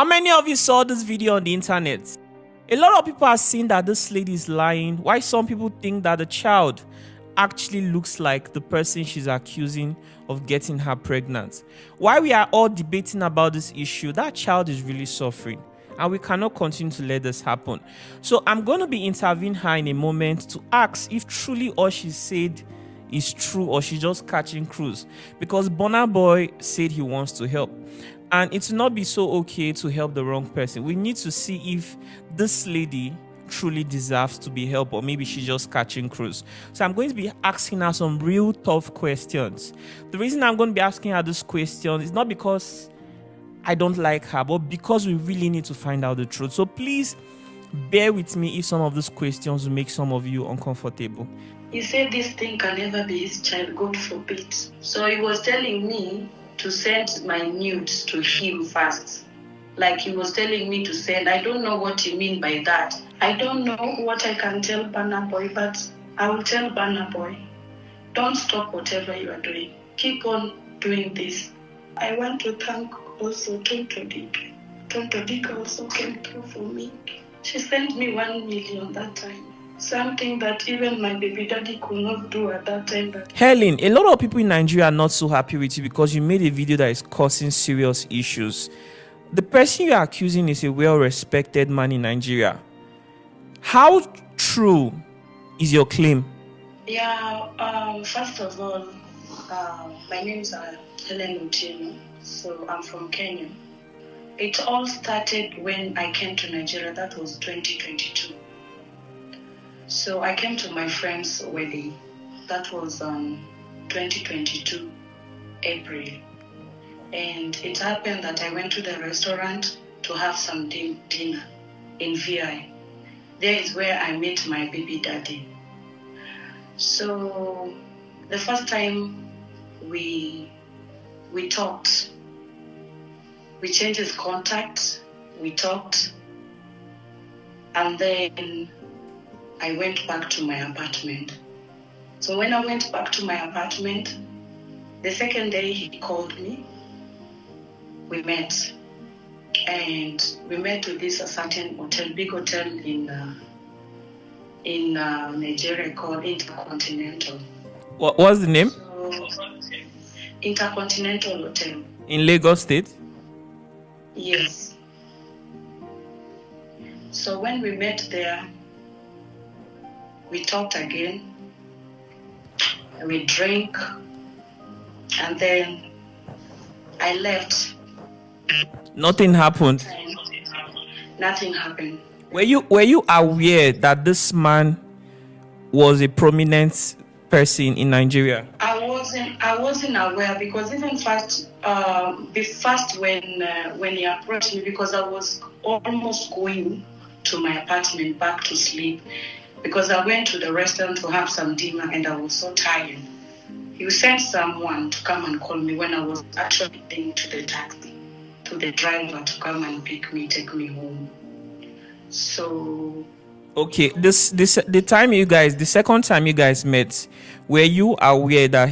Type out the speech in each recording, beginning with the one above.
How many of you saw this video on the internet? A lot of people are saying that this lady is lying, while some people think that the child actually looks like the person she's accusing of getting her pregnant. While we are all debating about this issue, that child is really suffering, and we cannot continue to let this happen. So I'm going to be interviewing her in a moment to ask if truly all she said is true or she's just catching cruise, because Burna Boy said he wants to help, and it will not be so okay to help the wrong person. We need to see if this lady truly deserves to be helped, or maybe she's just catching cruise. So I'm going to be asking her some real tough questions. The reason I'm going to be asking her this question is not because I don't like her, but because we really need to find out the truth. So please bear with me if some of these questions will make some of you uncomfortable. He said this thing can never be his child, God forbid. So he was telling me to send my nudes to him first. Like he was telling me to send. I don't know what you mean by that. I don't know what I can tell Burna Boy, but I will tell Burna Boy, don't stop whatever you are doing. Keep on doing this. I want to thank also Tonto Dick. Tonto Dick also came through for me. She sent me 1 million that time. Something that even my baby daddy could not do at that time. Helen, a lot of people in Nigeria are not so happy with you because you made a video that is causing serious issues. The person you are accusing is a well-respected man in Nigeria. How true is your claim? Yeah, first of all, my name is Helen Otieno, so I'm from Kenya. It all started when I came to Nigeria. That was 2022. So I came to my friend's wedding. That was 2022, April. And it happened that I went to the restaurant to have some dinner in VI. There is where I met my baby daddy. So the first time we talked, we changed his contact, we talked, and then I went back to my apartment. So when I went back to my apartment, the second day he called me. We met, and we met to this a certain hotel, big hotel in Nigeria called Intercontinental. What was the name? So, Intercontinental Hotel. In Lagos State? Yes. So when we met there, we talked again, we drank, and then I left. Nothing happened. Nothing happened. Were you aware that this man was a prominent person in Nigeria? I wasn't aware, because even first when he approached me, because I was almost going to my apartment back to sleep, because I went to the restaurant to have some dinner and I was so tired. He sent someone to come and call me when I was actually getting to the taxi, to the driver to come and pick me, take me home. So okay, the second time you guys met, were you aware that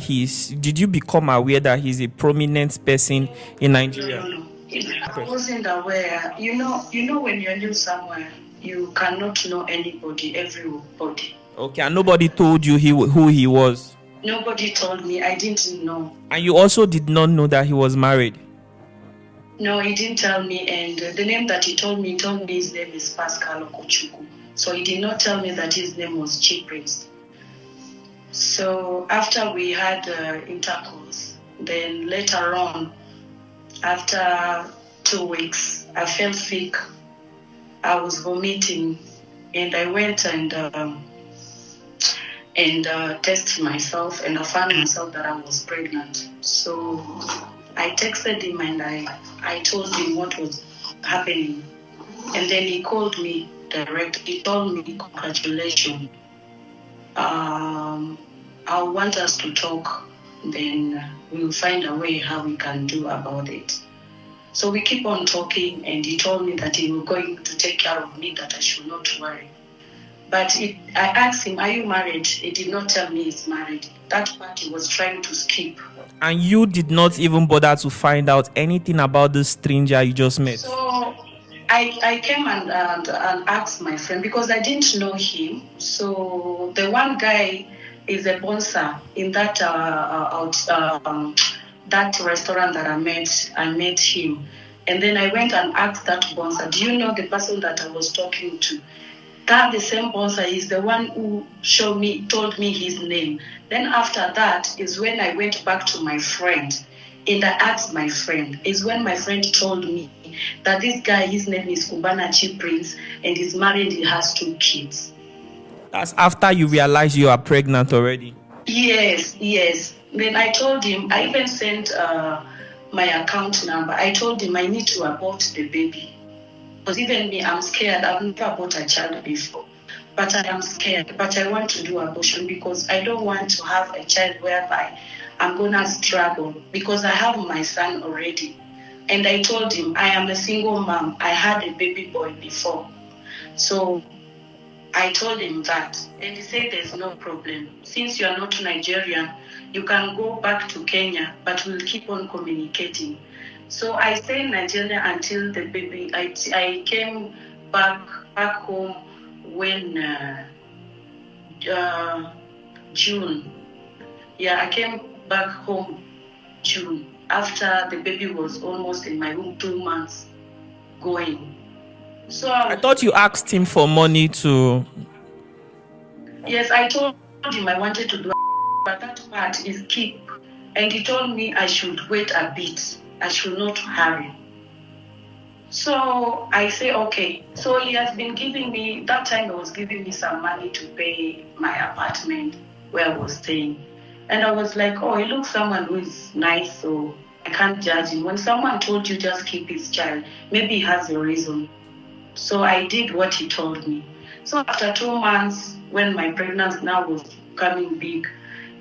did you become aware that he's a prominent person in Nigeria? No. I wasn't aware. You know when you're new somewhere, you cannot know anybody, everybody. Okay, and nobody told you who he was? Nobody told me. I didn't know. And you also did not know that he was married? No, he didn't tell me. And the name that he told me his name is Pascal Okochukwu. So he did not tell me that his name was Chief Priest. So after we had intercourse, then later on, after 2 weeks, I felt sick. I was vomiting, and I went and tested myself, and I found myself that I was pregnant. So I texted him and I told him what was happening, and then he called me direct. He told me, congratulations, I want us to talk, then we'll find a way how we can do about it. So we keep on talking, and he told me that he was going to take care of me, that I should not worry. But I asked him, are you married? He did not tell me he's married. That part he was trying to skip. And you did not even bother to find out anything about this stranger you just met? So I came and asked my friend because I didn't know him. So the one guy is a sponsor in that that restaurant that I met him. And then I went and asked that sponsor, do you know the person that I was talking to? That the same sponsor is the one who told me his name. Then after that is when I went back to my friend and I asked my friend. Is when my friend told me that this guy, his name is Cubana Chief Prince, and he's married, he has 2 kids. That's after you realize you are pregnant already. Yes. Then I told him, I even sent my account number. I told him I need to abort the baby. Because even me, I'm scared. I've never bought a child before. But I am scared. But I want to do abortion because I don't want to have a child whereby I'm going to struggle. Because I have my son already. And I told him, I am a single mom. I had a baby boy before. So I told him that. And he said there's no problem. Since you are not Nigerian, you can go back to Kenya, but we'll keep on communicating. So I stayed in Nigeria until the baby. I came back home when June. Yeah, I came back home June after the baby was almost in my womb, 2 months going. So I thought you asked him for money to. Yes, I told him I wanted to do, but that part is keep. And he told me I should wait a bit. I should not hurry. So I say, okay. So he has been giving me, that time he was giving me some money to pay my apartment where I was staying. And I was like, oh, he looks someone who is nice, so I can't judge him. When someone told you just keep his child, maybe he has a reason. So I did what he told me. So after 2 months, when my pregnancy now was becoming big,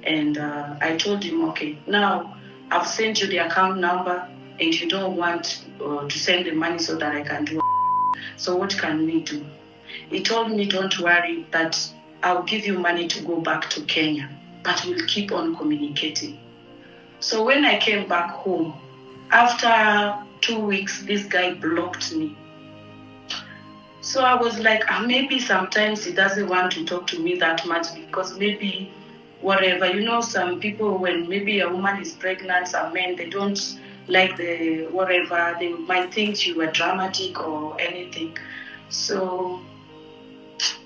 and I told him, okay, now I've sent you the account number and you don't want to send the money so that I can do it. So what can we do? He told me, don't worry, that I'll give you money to go back to Kenya, but we'll keep on communicating. So when I came back home, after 2 weeks, this guy blocked me. So I was like, maybe sometimes he doesn't want to talk to me that much because maybe whatever, some people, when maybe a woman is pregnant, some men, they don't like the whatever, they might think you were dramatic or anything. So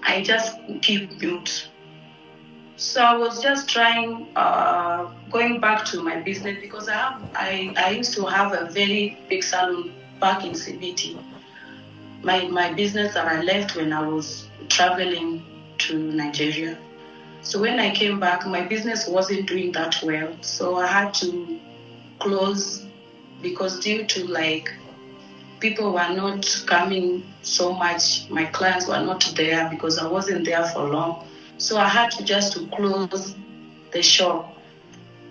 I just keep mute. So I was just trying, going back to my business because I used to have a very big salon back in CBT. My business that I left when I was traveling to Nigeria. So when I came back, my business wasn't doing that well. So I had to close because due to people were not coming so much. My clients were not there because I wasn't there for long. So I had to just close the shop.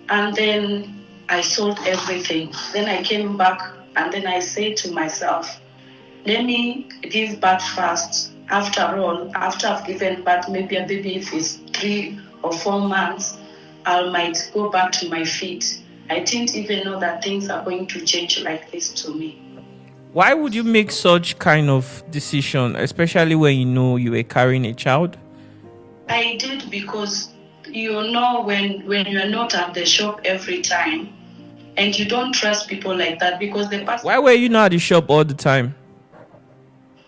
And then I sold everything. Then I came back and then I said to myself, let me give birth first. After all, after I've given birth, maybe a baby if it's 3 or 4 months, I might go back to my feet. I didn't even know that things are going to change like this to me. Why would you make such kind of decision, especially when you know you were carrying a child? I did because, when you're not at the shop every time and you don't trust people like that because the person... Why were you not at the shop all the time?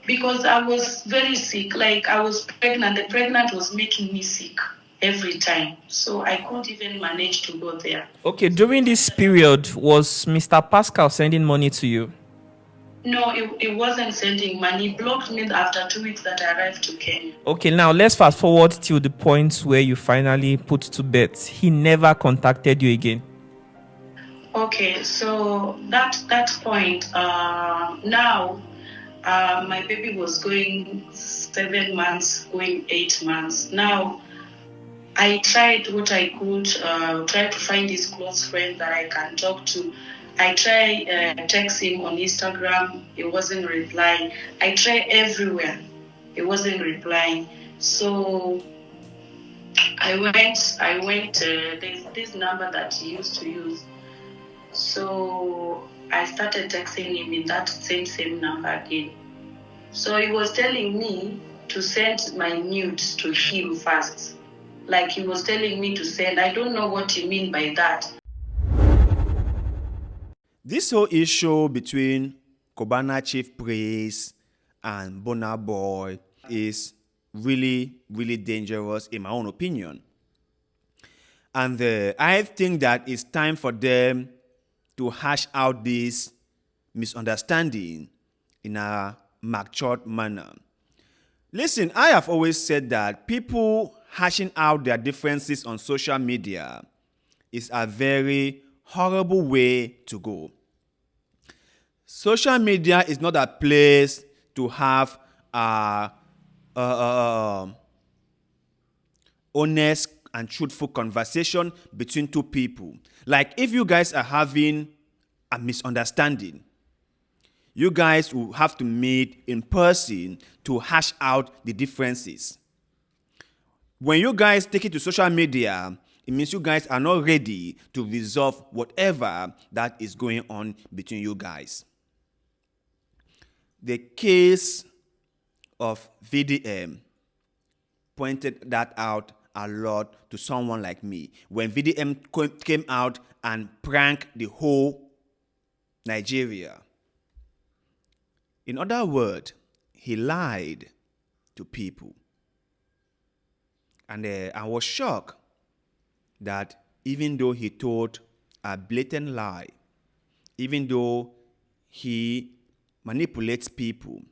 Because I was very sick. I was pregnant. The pregnant was making me sick every time. So I couldn't even manage to go there. Okay, during this period, was Mr. Pascal sending money to you? No, it wasn't sending money. He blocked me after 2 weeks that I arrived to Kenya. Okay, now let's fast forward to the point where you finally put to bed. He never contacted you again. Okay, so that point, now... my baby was going 7 months, going 8 months. Now, I tried what I could, try to find his close friend that I can talk to. I tried text him on Instagram. He wasn't replying. I tried everywhere. He wasn't replying. So I went, there's this number that he used to use. So I started texting him in that same number again. So he was telling me to send my nudes to him first. Like he was telling me to send, I don't know what you mean by that. This whole issue between Cubana Chief Priest and Burna Boy is really, really dangerous in my own opinion. And I think that it's time for them to hash out this misunderstanding in a matured manner. Listen, I have always said that people hashing out their differences on social media is a very horrible way to go. Social media is not a place to have honest and truthful conversation between two people. Like if you guys are having a misunderstanding, you guys will have to meet in person to hash out the differences. When you guys take it to social media, it means you guys are not ready to resolve whatever that is going on between you guys. The case of VDM pointed that out a lot to someone like me. When VDM came out and pranked the whole Nigeria. In other words, he lied to people. And I was shocked that even though he told a blatant lie, even though he manipulates people,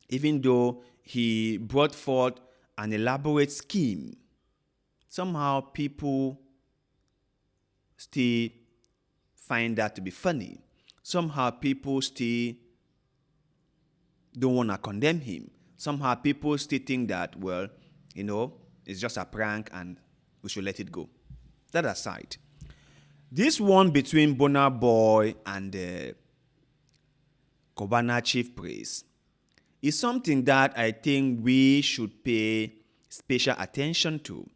even though he brought forth an elaborate scheme, somehow people still find that to be funny. Somehow people still don't want to condemn him. Somehow people still think that, well, it's just a prank and we should let it go. That aside, this one between Burna Boy and Cubana Chief Priest is something that I think we should pay special attention to.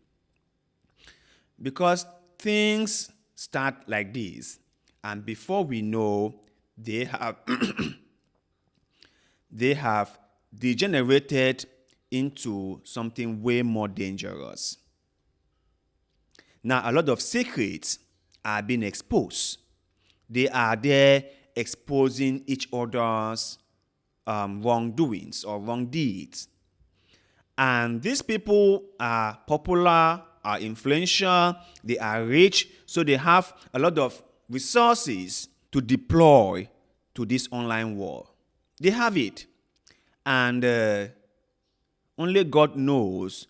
Because things start like this, and before we know, they have they have degenerated into something way more dangerous. Now, a lot of secrets are being exposed. They are there exposing each other's wrongdoings or wrong deeds. And these people are popular, are influential, they are rich, so they have a lot of resources to deploy to this online war. They have it. And only God knows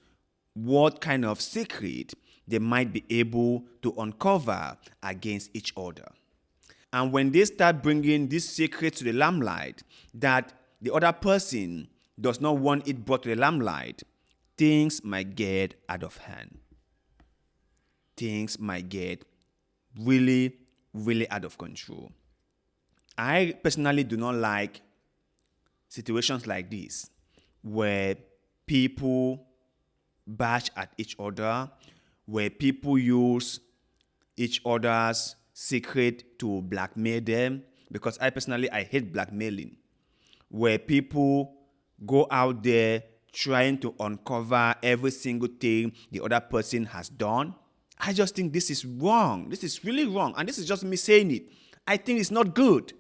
what kind of secret they might be able to uncover against each other. And when they start bringing this secret to the limelight that the other person does not want it brought to the limelight, things might get out of hand. Things might get really, really out of control. I personally do not like situations like this where people bash at each other, where people use each other's secret to blackmail them, because I hate blackmailing, where people go out there trying to uncover every single thing the other person has done. I just think this is wrong. This is really wrong. And this is just me saying it. I think it's not good.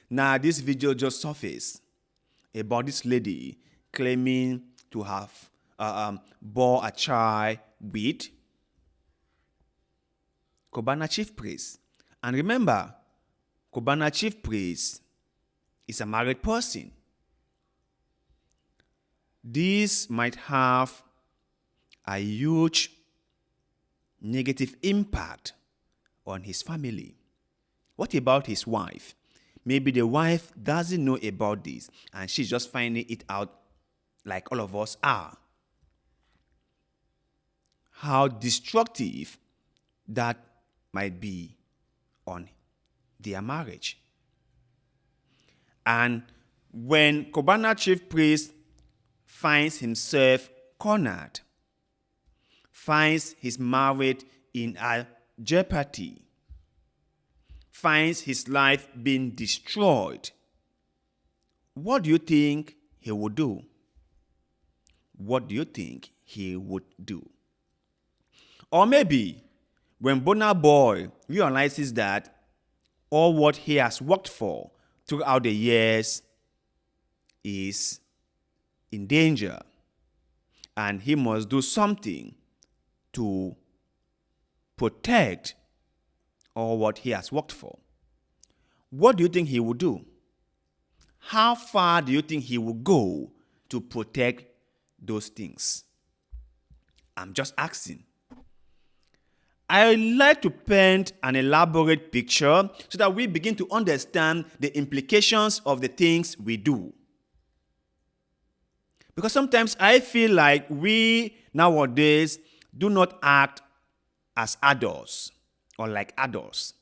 Now, this video just surfaced about this lady claiming to have bore a child with Cubana Chief Priest. And remember, Cubana Chief Priest is a married person. This might have a huge negative impact on his family. What about his wife? Maybe the wife doesn't know about this and she's just finding it out like all of us are. How destructive that might be on their marriage. And when Cubana Chief Priest finds himself cornered, finds his marriage in a jeopardy, finds his life being destroyed, What do you think he would do? What do you think he would do? Or maybe when Burna Boy realizes that all what he has worked for throughout the years is in danger and he must do something to protect all what he has worked for. What do you think he would do? How far do you think he will go to protect those things? I'm just asking. I like to paint an elaborate picture so that we begin to understand the implications of the things we do. Because sometimes I feel like we nowadays do not act as adults or like adults.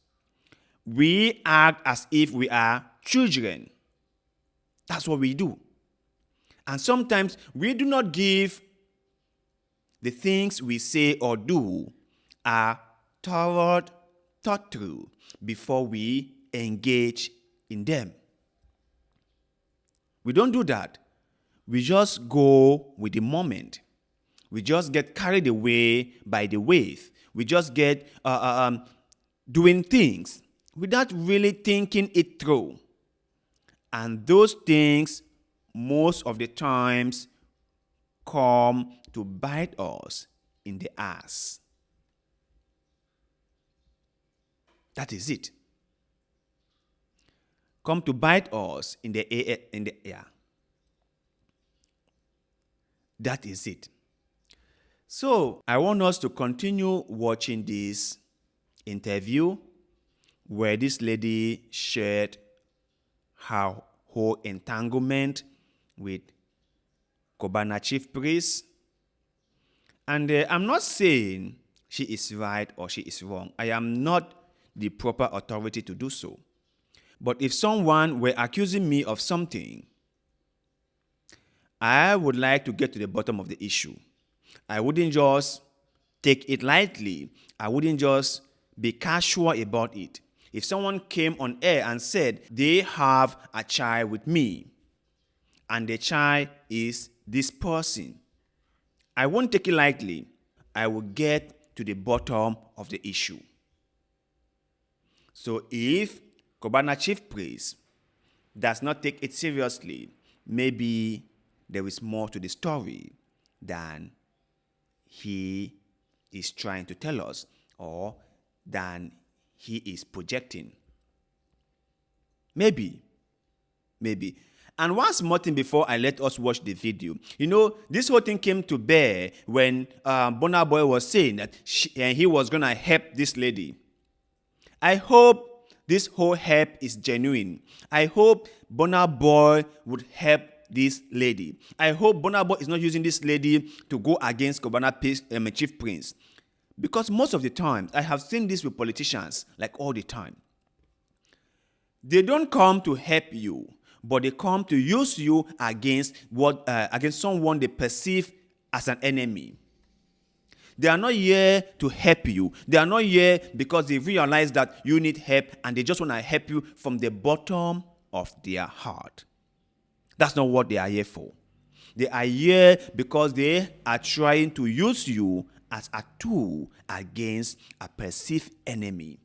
We act as if we are children. That's what we do. And sometimes we do not give the things we say or do a thorough thought through before we engage in them. We don't do that. We just go with the moment. We just get carried away by the wave. We just get doing things without really thinking it through. And those things, most of the times, come to bite us in the ass. That is it. Come to bite us in the ear. That is it. So I want us to continue watching this interview where this lady shared her whole entanglement with Cubana chief priest. And I'm not saying she is right or she is wrong. I am not the proper authority to do so. But if someone were accusing me of something, I would like to get to the bottom of the issue. I wouldn't just take it lightly. I wouldn't just be casual about it. If someone came on air and said they have a child with me and the child is this person, I won't take it lightly. I will get to the bottom of the issue. So if Cubana chief priest does not take it seriously, maybe there is more to the story than he is trying to tell us or than he is projecting. Maybe. And once more thing before I let us watch the video. You know, this whole thing came to bear when Burna Boy was saying that he was going to help this lady. I hope this whole help is genuine. I hope Burna Boy would help this lady. I hope Burna Boy is not using this lady to go against Cubana chief prince. Because most of the time, I have seen this with politicians, like all the time. They don't come to help you, but they come to use you against someone they perceive as an enemy. They are not here to help you. They are not here because they realize that you need help and they just want to help you from the bottom of their heart. That's not what they are here for. They are here because they are trying to use you as a tool against a perceived enemy.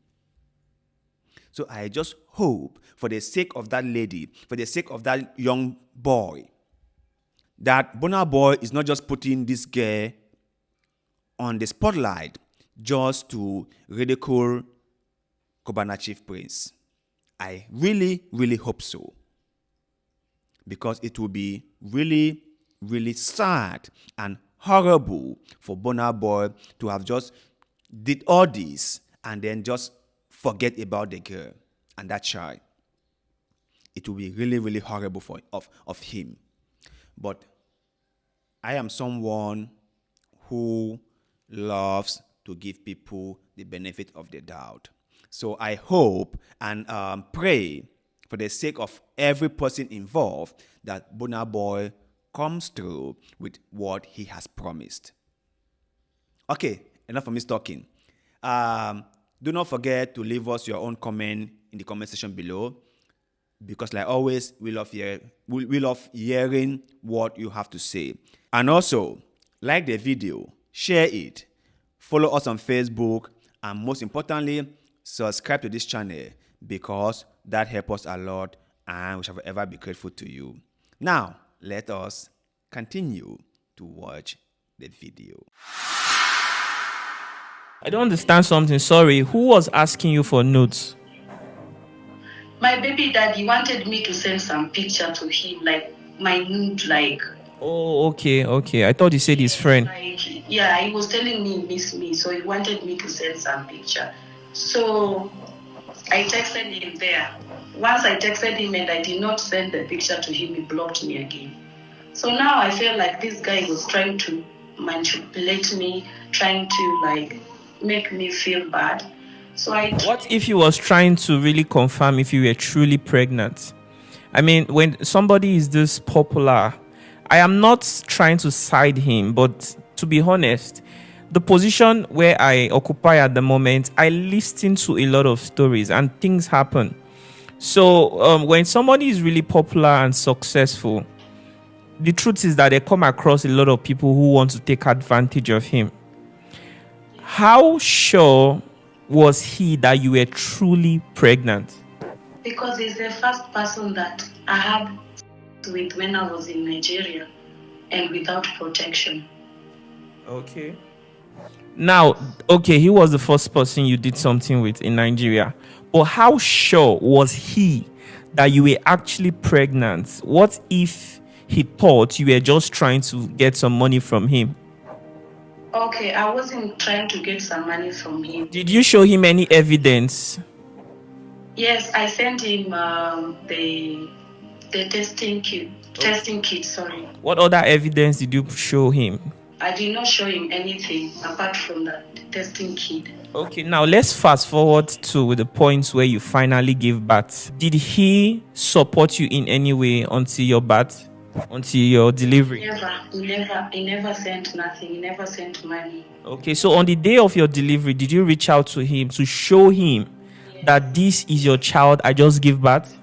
So I just hope, for the sake of that lady, for the sake of that young boy, that Burna Boy is not just putting this girl on the spotlight just to ridicule Cubana chief prince. I really, really hope so. Because it will be really, really sad and horrible for Burna Boy to have just did all this and then just forget about the girl and that child. It will be really, really horrible of him. But I am someone who loves to give people the benefit of the doubt. So I hope and pray for the sake of every person involved that Burna Boy comes through with what he has promised. Okay, enough of me talking. Do not forget to leave us your own comment in the comment section below. because like always, we love hearing what you have to say. And also, like the video, share it, follow us on Facebook, and most importantly, subscribe to this channel, because that helps us a lot and we shall forever be grateful to you. Now, let us continue to watch the video. I don't understand something. Sorry. Who was asking you for notes? My baby daddy wanted me to send some picture to him, like my nude, like. Oh, okay. I thought you said his friend. Like, yeah, he was telling me he missed me, so he wanted me to send some picture. So I texted him there. Once I texted him and I did not send the picture to him, he blocked me again. So now I feel like this guy was trying to manipulate me, trying to like make me feel bad. So What if he was trying to really confirm if you were truly pregnant? I mean, when somebody is this popular, I am not trying to side him, but to be honest, the position where I occupy at the moment, I listen to a lot of stories and things happen. So when somebody is really popular and successful, the truth is that they come across a lot of people who want to take advantage of him. How sure was he that you were truly pregnant? Because he's the first person that I had with when I was in Nigeria and without protection. Okay. Now, okay, he was the first person you did something with in Nigeria. But how sure was he that you were actually pregnant? What if he thought you were just trying to get some money from him? Okay, I wasn't trying to get some money from him. Did you show him any evidence? Yes, I sent him the testing kit. Testing kit, sorry. What other evidence did you show him? I did not show him anything apart from the testing kit. Okay, now let's fast forward to the point where you finally gave birth. Did he support you in any way until your birth? Until your delivery? He never sent nothing. He never sent money. Okay, so on the day of your delivery, did you reach out to him to show him that this is your child I just gave birth?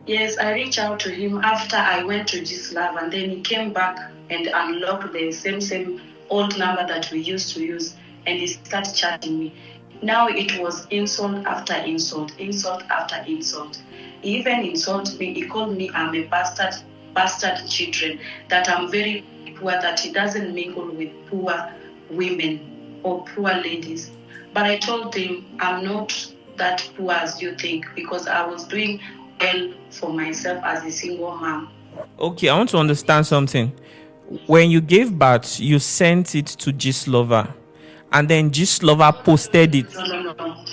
Yes, I reached out to him after I went to Gislav, and then he came back and unlocked the same old number that we used to use, and he started chatting me. Now it was insult after insult, insult after insult. He even insulted me. He called me I'm a bastard children, that I'm very poor, that he doesn't mingle with poor women or poor ladies. But I told him I'm not that poor as you think, because I was doing well for myself as a single mom. Okay, I want to understand something. When you gave birth, you sent it to Gislova, and then Gislova posted it. No.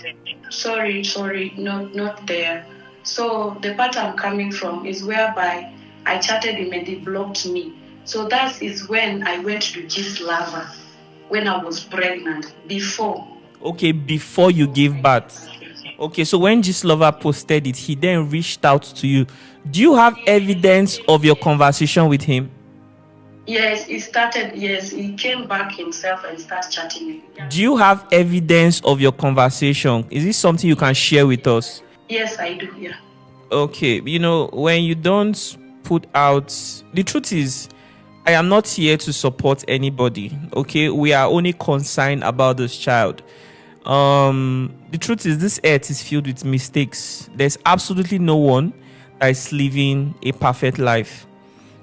Sorry, not there. So the part I'm coming from is whereby I chatted him and he blocked me. So that is when I went to Gislava, when I was pregnant, before. Okay, before you gave birth. Okay, so when Gislova posted it, he then reached out to you. Do you have evidence of your conversation with him? Yes, he came back himself and started chatting me. Do you have evidence of your conversation? Is this something you can share with us? Yes, I do, yeah. Okay, when you don't put out, the truth is, I am not here to support anybody, okay? We are only concerned about this child. The truth is, this earth is filled with mistakes. There's absolutely no one that is living a perfect life.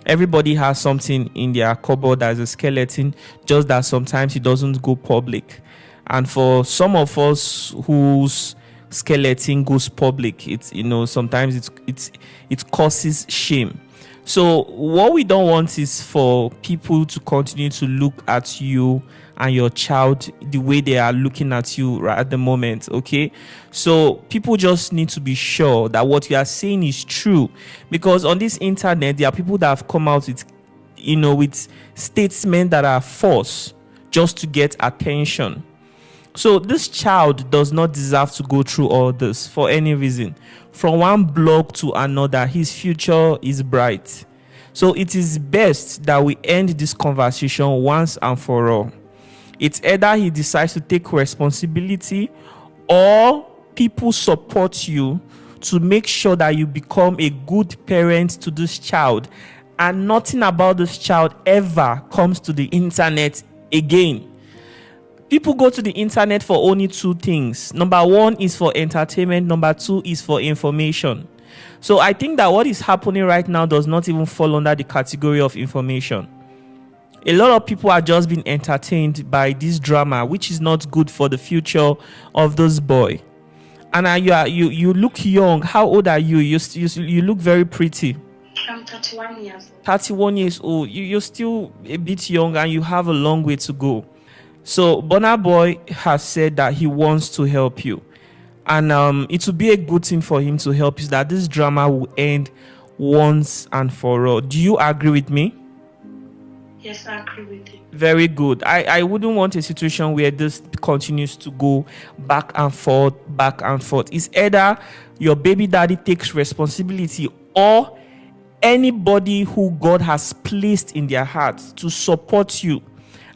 Everybody has something in their cupboard as a skeleton, just that sometimes it doesn't go public. And for some of us whose skeleton goes public, it's sometimes it causes shame. So what we don't want is for people to continue to look at you and your child the way they are looking at you right at the moment. Okay, so people just need to be sure that what you are saying is true, because on this internet there are people that have come out with with statements that are false just to get attention. So this child does not deserve to go through all this for any reason. From one block to another, his future is bright. So it is best that we end this conversation once and for all. It's either he decides to take responsibility, or people support you to make sure that you become a good parent to this child, and nothing about this child ever comes to the internet again. People go to the internet for only two things. Number one is for entertainment. Number two is for information. So I think that what is happening right now does not even fall under the category of information. A lot of people are just being entertained by this drama, which is not good for the future of this boy. And you look young. How old are you? You look very pretty. I'm 31 years old. 31 years old. You're still a bit young and you have a long way to go. So Burna Boy has said that he wants to help you. And it will be a good thing for him to help you, so that this drama will end once and for all. Do you agree with me? Yes, I agree with you. Very good. I wouldn't want a situation where this continues to go back and forth. It's either your baby daddy takes responsibility, or anybody who God has placed in their hearts to support you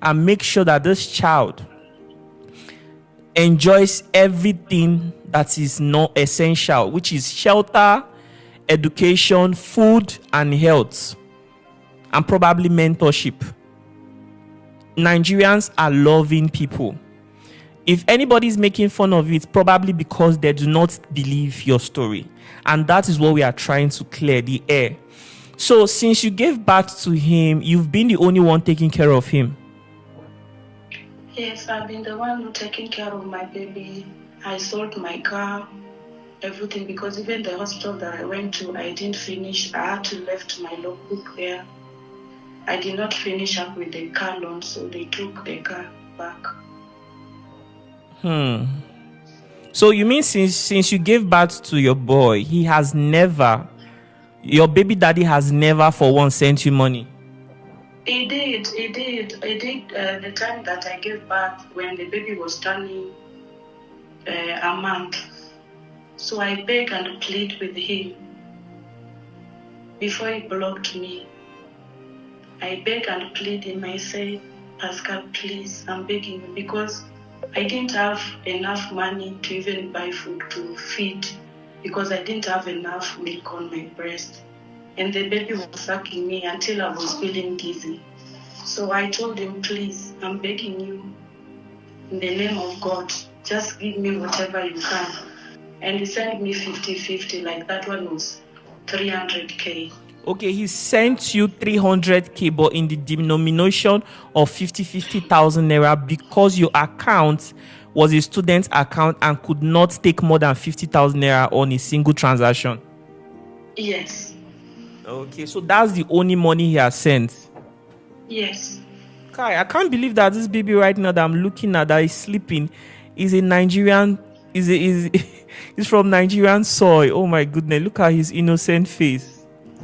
and make sure that this child enjoys everything that is not essential, which is shelter, education, food, and health, and probably mentorship. Nigerians are loving people. If anybody is making fun of it, probably because they do not believe your story. And that is what we are trying to clear the air. So since you gave birth to him, you've been the only one taking care of him. Yes, I've been the one who taking care of my baby. I sold my car, everything, because even the hospital that I went to, I didn't finish. I had to left my logbook there. I did not finish up with the car loan, so they took the car back. So you mean since you gave birth to your boy, your baby daddy has never for once sent you money? He did. The time that I gave birth, when the baby was turning a month. So I begged and plead with him before he blocked me. I beg and plead him. I say, Pascal, please, I'm begging you, because I didn't have enough money to even buy food to feed, because I didn't have enough milk on my breast. And the baby was sucking me until I was feeling dizzy. So I told him, please, I'm begging you, in the name of God, just give me whatever you can. And he sent me 50-50, like that one was 300K. Okay, he sent you 300K, but in the denomination of 50,000 naira, because your account was a student account and could not take more than 50,000 naira on a single transaction. Yes. Okay, so that's the only money he has sent. Yes. Kai, I can't believe that this baby right now that I'm looking at, that is sleeping, is a Nigerian, is from Nigerian soil. Oh my goodness, look at his innocent face.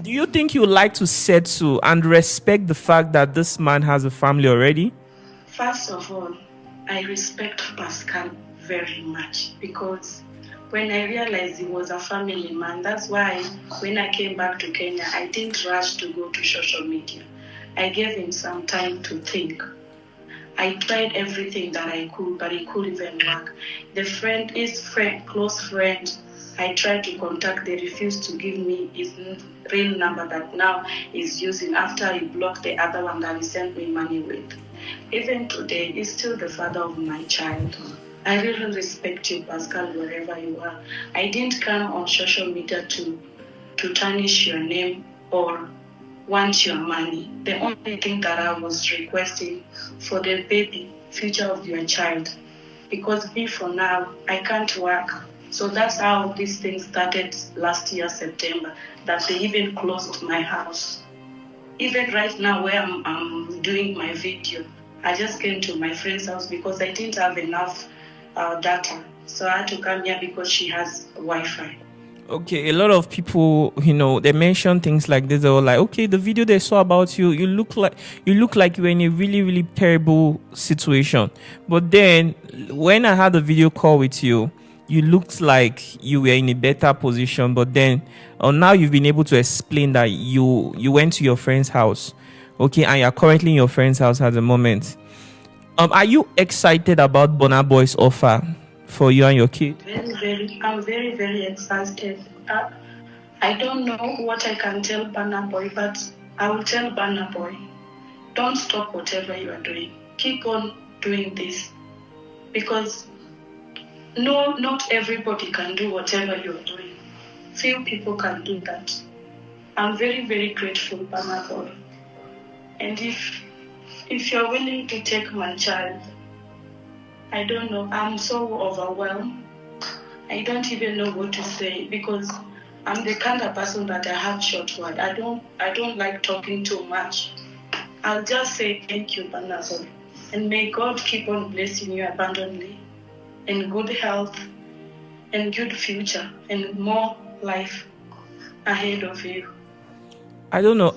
Do you think you would like to settle and respect the fact that this man has a family already? First of all, I respect Pascal very much, because when I realized he was a family man, that's why when I came back to Kenya, I didn't rush to go to social media. I gave him some time to think. I tried everything that I could, but it couldn't even work. His close friend, I tried to contact, they refused to give me his real number that now he's using after he blocked the other one that he sent me money with. Even today, he's still the father of my child. I really respect you, Pascal, wherever you are. I didn't come on social media to tarnish your name or want your money. The only thing that I was requesting for the baby future of your child, because me for now, I can't work. So that's how this thing started last year, September, that they even closed my house. Even right now where I'm doing my video, I just came to my friend's house because I didn't have enough data. So I had to come here because she has Wi-Fi. Okay, a lot of people, they mention things like this. They were like, okay, the video they saw about you, you look like you were in a really, really terrible situation. But then when I had a video call with you, you looked like you were in a better position. But then now you've been able to explain that you went to your friend's house, okay, and you're currently in your friend's house at the moment. Are you excited about Burna Boy's offer for you and your kid? I'm very, very excited. I don't know what I can tell Burna Boy, but I will tell Burna Boy, don't stop whatever you are doing. Keep on doing this. Because no, not everybody can do whatever you are doing. Few people can do that. I'm very, very grateful, Burna Boy. And if you're willing to take my child, I don't know, I'm so overwhelmed. I don't even know what to say, because I'm the kind of person that I have short word. I don't like talking too much. I'll just say thank you, Burna Boy. And may God keep on blessing you abundantly, and good health, and good future, and more life ahead of you. I don't know.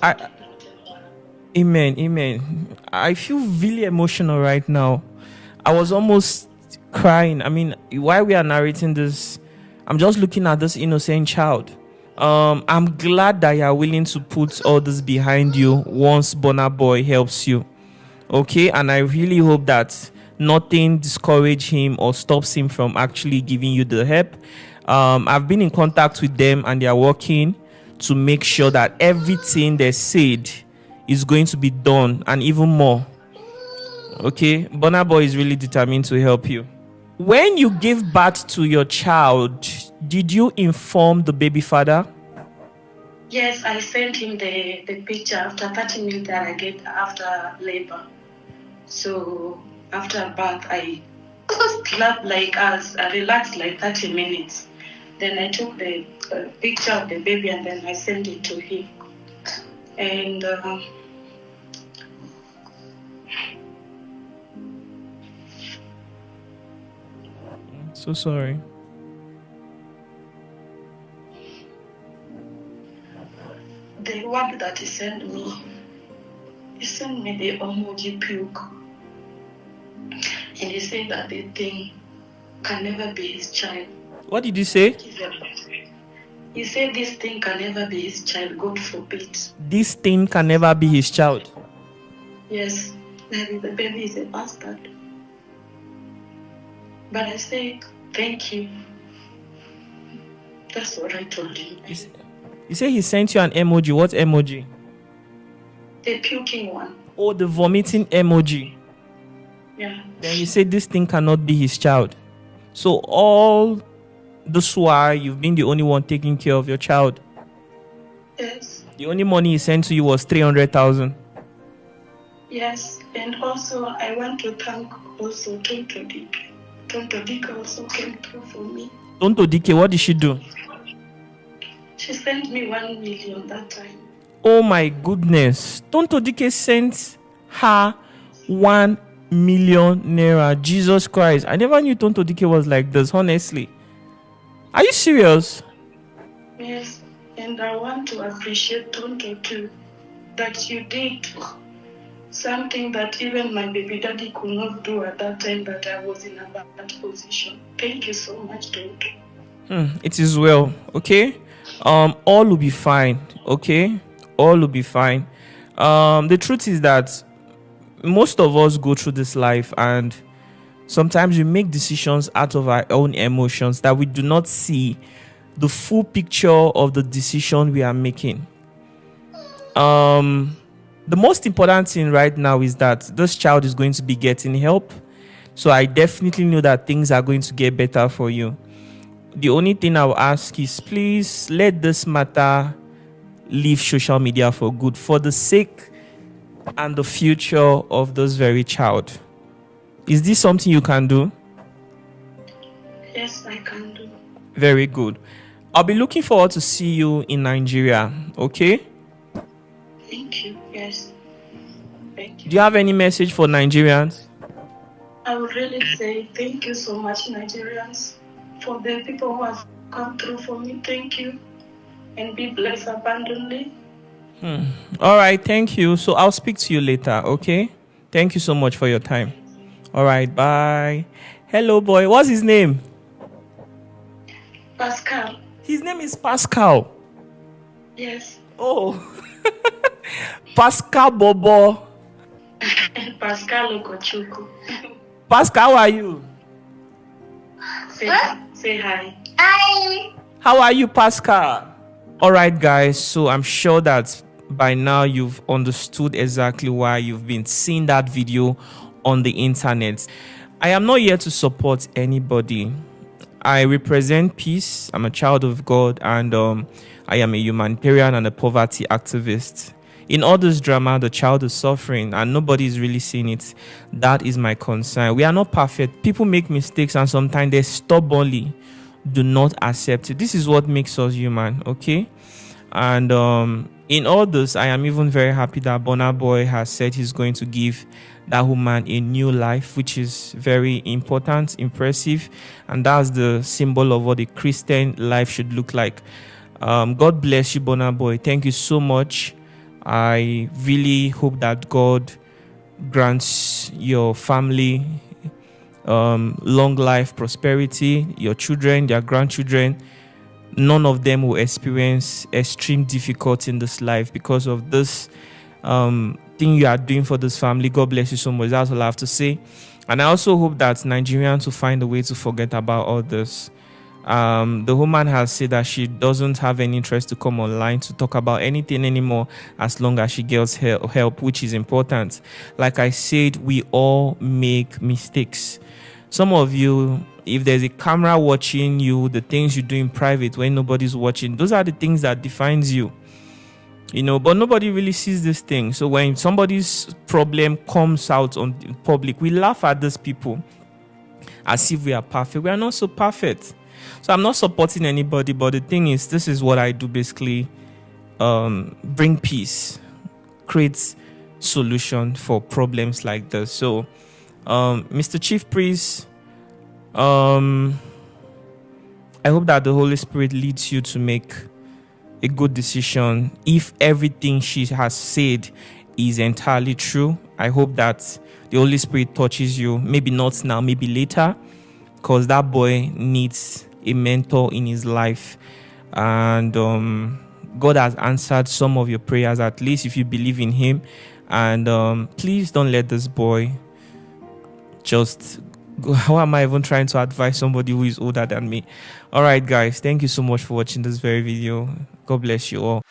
Amen. I feel really emotional right now. I was almost crying. I mean, while we are narrating this, I'm just looking at this innocent child. I'm glad that you are willing to put all this behind you once Burna Boy helps you. Okay, and I really hope that nothing discourages him or stops him from actually giving you the help. I've been in contact with them, and they are working to make sure that everything they said is going to be done, and even more. Okay, Burna Boy is really determined to help you. When you gave birth to your child, did you inform the baby father? Yes, I sent him the picture after 30 minutes that I get after labor. So after birth, I slept like us, I relaxed like 30 minutes. Then I took the picture of the baby, and then I sent it to him. And So sorry. the one that he sent me the emoji puke. And he said that the thing can never be his child. What did you say? He said this thing can never be his child, God forbid. This thing can never be his child. Yes, maybe the baby is a bastard. But I said, thank you. That's what I told him. You say he sent you an emoji. What emoji? The puking one. Oh, the vomiting emoji. Yeah. Then you say this thing cannot be his child. So all this while you've been the only one taking care of your child. Yes. The only money he sent to you was 300,000. Yes. And also I want to thank also Tonto Dick. Tonto Dick also came through for me. Tonto Dike, what did she do? She sent me 1 million that time. Oh my goodness. Tonto Dike sent her 1 million naira. Jesus Christ. I never knew Tonto Dike was like this, honestly. Are you serious? Yes. And I want to appreciate Tonto too, that you did something that even my baby daddy could not do at that time, that I was in a bad position. Thank you so much, Tonto. It is well, okay? All will be fine, okay? All will be fine. The truth is that most of us go through this life, and sometimes we make decisions out of our own emotions that we do not see the full picture of the decision we are making. The most important thing right now is that this child is going to be getting help. So I definitely know that things are going to get better for you. The only thing I will ask is, please let this matter leave social media for good, for the sake and the future of this very child. Is this something you can do? Yes, I can do. Very good. I'll be looking forward to see you in Nigeria, okay? Thank you. Yes. Thank you. Do you have any message for Nigerians? I would really say thank you so much, Nigerians, for the people who have come through for me. Thank you. And be blessed abundantly. All right, thank you. So I'll speak to you later, okay? Thank you so much for your time. All right, bye. Hello, boy. What's his name? Pascal. His name is Pascal. Yes. Oh. Pascal Bobo. Pascal Okochuku. Pascal, how are you? Say hi. Hi. How are you, Pascal? All right, guys. So I'm sure that by now you've understood exactly why you've been seeing that video on the internet. I am not here to support anybody. I represent peace. I'm a child of God, and I am a humanitarian and a poverty activist. In all this drama, the child is suffering and nobody is really seeing it. That is my concern. We are not perfect. People make mistakes and sometimes they stubbornly do not accept it. This is what makes us human, okay? And in all this, I am even very happy that Burna Boy has said he's going to give that woman a new life, which is very important, impressive, and that's the symbol of what a Christian life should look like. God bless you, Burna Boy. Thank you so much. I really hope that God grants your family long life, prosperity, your children, their grandchildren. None of them will experience extreme difficulty in this life because of this thing you are doing for this family. God bless you so much. That's all I have to say. And I also hope that Nigerians will find a way to forget about all this. The woman has said that she doesn't have any interest to come online to talk about anything anymore as long as she gets help, which is important. Like I said, we all make mistakes. Some of you, if there's a camera watching you, the things you do in private when nobody's watching, those are the things that defines you. You know, but nobody really sees this thing. So when somebody's problem comes out on public, we laugh at these people as if we are perfect. We are not so perfect. So I'm not supporting anybody, but the thing is, this is what I do basically. Bring peace, create solution for problems like this. So Mr. Chief Priest, I hope that the Holy Spirit leads you to make a good decision. If everything she has said is entirely true, I hope that the Holy Spirit touches you. Maybe not now, maybe later, because that boy needs a mentor in his life. And God has answered some of your prayers, at least if you believe in him. And please don't let this boy just go. How am I even trying to advise somebody who is older than me? All right, guys, thank you so much for watching this very video. God bless you all.